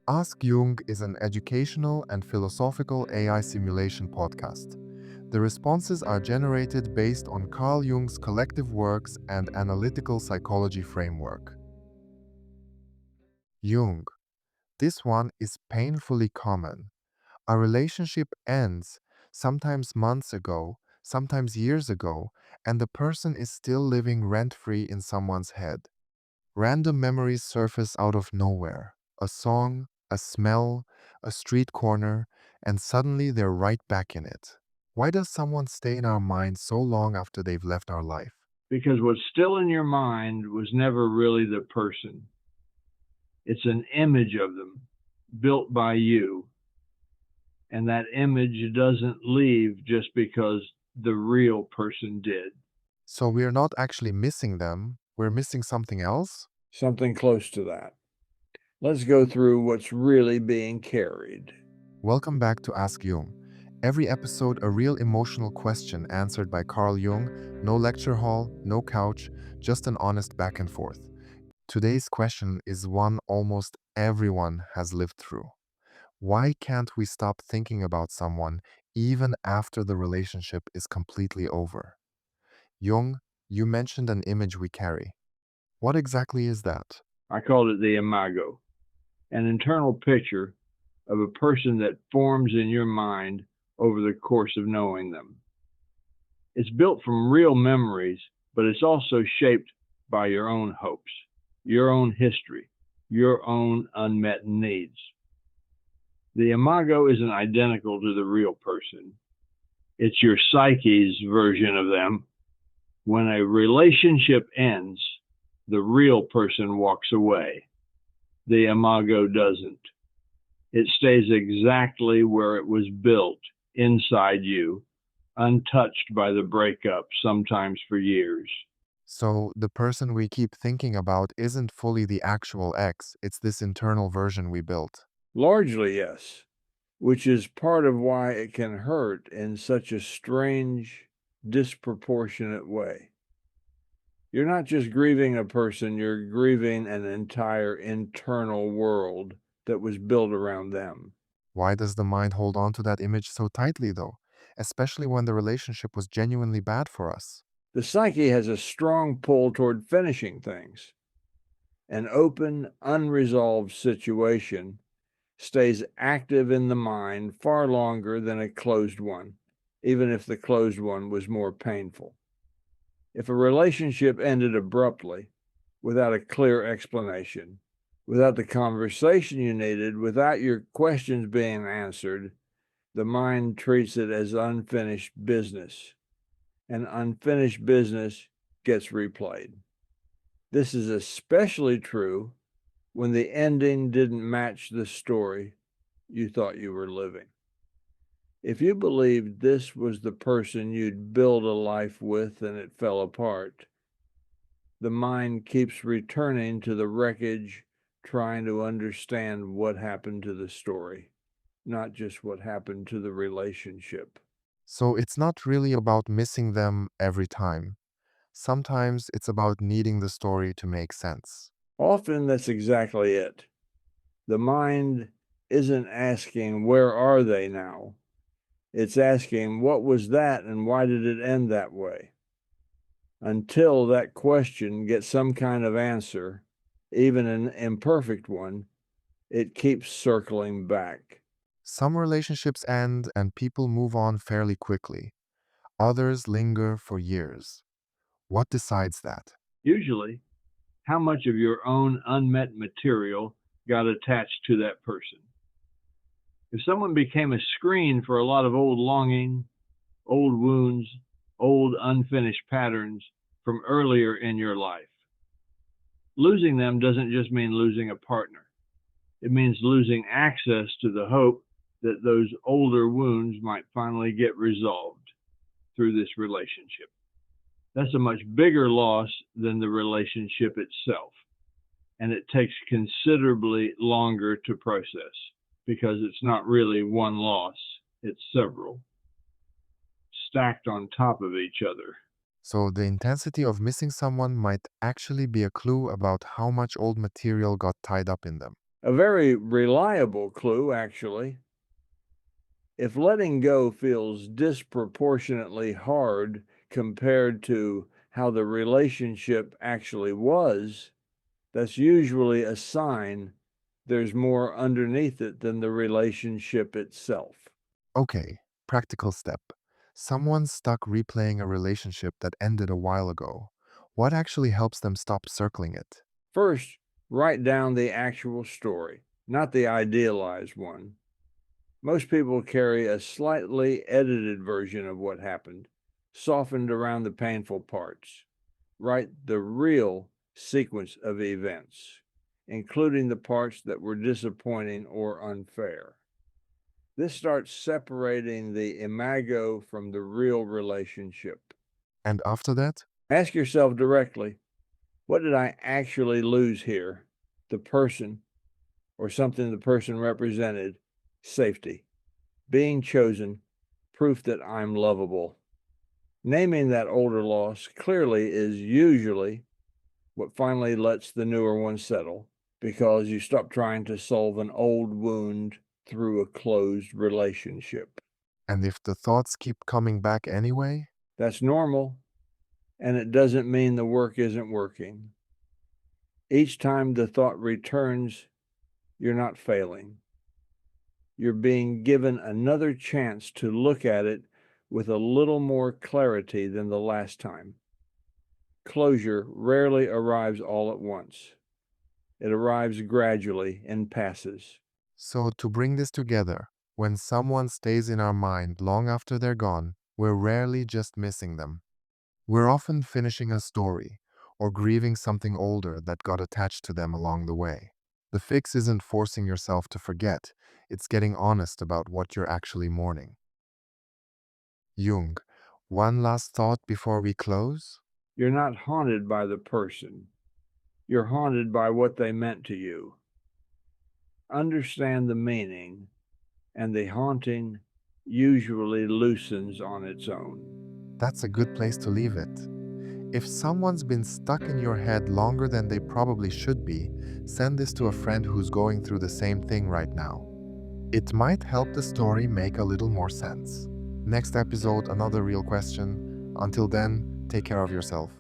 Ask Jung is an educational and philosophical AI simulation podcast. The responses are generated based on Carl Jung's collective works and analytical psychology framework. Jung. This one is painfully common. A relationship ends, sometimes months ago, sometimes years ago, and the person is still living rent-free in someone's head. Random memories surface out of nowhere. A song, a smell, a street corner, and suddenly they're right back in it. Why does someone stay in our mind so long after they've left our life? Because what's still in your mind was never really the person. It's an image of them built by you. And that image doesn't leave just because the real person did. So we're not actually missing them, we're missing something else? Something close to that. Let's go through what's really being carried. Welcome back to Ask Jung. Every episode, a real emotional question answered by Carl Jung. No lecture hall, no couch, just an honest back and forth. Today's question is one almost everyone has lived through. Why can't we stop thinking about someone even after the relationship is completely over? Jung, you mentioned an image we carry. What exactly is that? I called it the imago, an internal picture of a person that forms in your mind over the course of knowing them. It's built from real memories, but it's also shaped by your own hopes, your own history, your own unmet needs. The imago isn't identical to the real person. It's your psyche's version of them. When a relationship ends, the real person walks away. The imago doesn't. It stays exactly where it was built, inside you, untouched by the breakup, sometimes for years. So, the person we keep thinking about isn't fully the actual ex, it's this internal version we built. Largely, yes, which is part of why it can hurt in such a strange, disproportionate way. You're not just grieving a person, you're grieving an entire internal world that was built around them. Why does the mind hold on to that image so tightly, though? Especially when the relationship was genuinely bad for us. The psyche has a strong pull toward finishing things. An open, unresolved situation stays active in the mind far longer than a closed one, even if the closed one was more painful. If a relationship ended abruptly, without a clear explanation, without the conversation you needed, without your questions being answered, the mind treats it as unfinished business. And unfinished business gets replayed. This is especially true when the ending didn't match the story you thought you were living. If you believed this was the person you'd build a life with and it fell apart, the mind keeps returning to the wreckage, trying to understand what happened to the story, not just what happened to the relationship. So, it's not really about missing them every time. Sometimes it's about needing the story to make sense. Often that's exactly it. The mind isn't asking, where are they now? It's asking, what was that and why did it end that way? Until that question gets some kind of answer, even an imperfect one, it keeps circling back. Some relationships end and people move on fairly quickly. Others linger for years. What decides that? Usually, how much of your own unmet material got attached to that person. If someone became a screen for a lot of old longing, old wounds, old unfinished patterns from earlier in your life, losing them doesn't just mean losing a partner. It means losing access to the hope that those older wounds might finally get resolved through this relationship. That's a much bigger loss than the relationship itself. And it takes considerably longer to process because it's not really one loss, it's several stacked on top of each other. So, the intensity of missing someone might actually be a clue about how much old material got tied up in them. A very reliable clue, actually. If letting go feels disproportionately hard compared to how the relationship actually was, that's usually a sign there's more underneath it than the relationship itself. Okay, practical step. Someone's stuck replaying a relationship that ended a while ago. What actually helps them stop circling it? First, write down the actual story, not the idealized one. Most people carry a slightly edited version of what happened, softened around the painful parts. Write the real sequence of events, including the parts that were disappointing or unfair. This starts separating the imago from the real relationship. And after that? Ask yourself directly, what did I actually lose here? The person or something the person represented, safety, being chosen, proof that I'm lovable. Naming that older loss clearly is usually what finally lets the newer one settle, because you stop trying to solve an old wound through a closed relationship. And if the thoughts keep coming back anyway? That's normal, and it doesn't mean the work isn't working. Each time the thought returns, you're not failing. You're being given another chance to look at it with a little more clarity than the last time. Closure rarely arrives all at once. It arrives gradually and passes. So, to bring this together, when someone stays in our mind long after they're gone, we're rarely just missing them. We're often finishing a story or grieving something older that got attached to them along the way. The fix isn't forcing yourself to forget, it's getting honest about what you're actually mourning. Jung, one last thought before we close? You're not haunted by the person. You're haunted by what they meant to you. Understand the meaning, and the haunting usually loosens on its own. That's a good place to leave it. If someone's been stuck in your head longer than they probably should be, send this to a friend who's going through the same thing right now. It might help the story make a little more sense. Next episode, another real question. Until then, take care of yourself.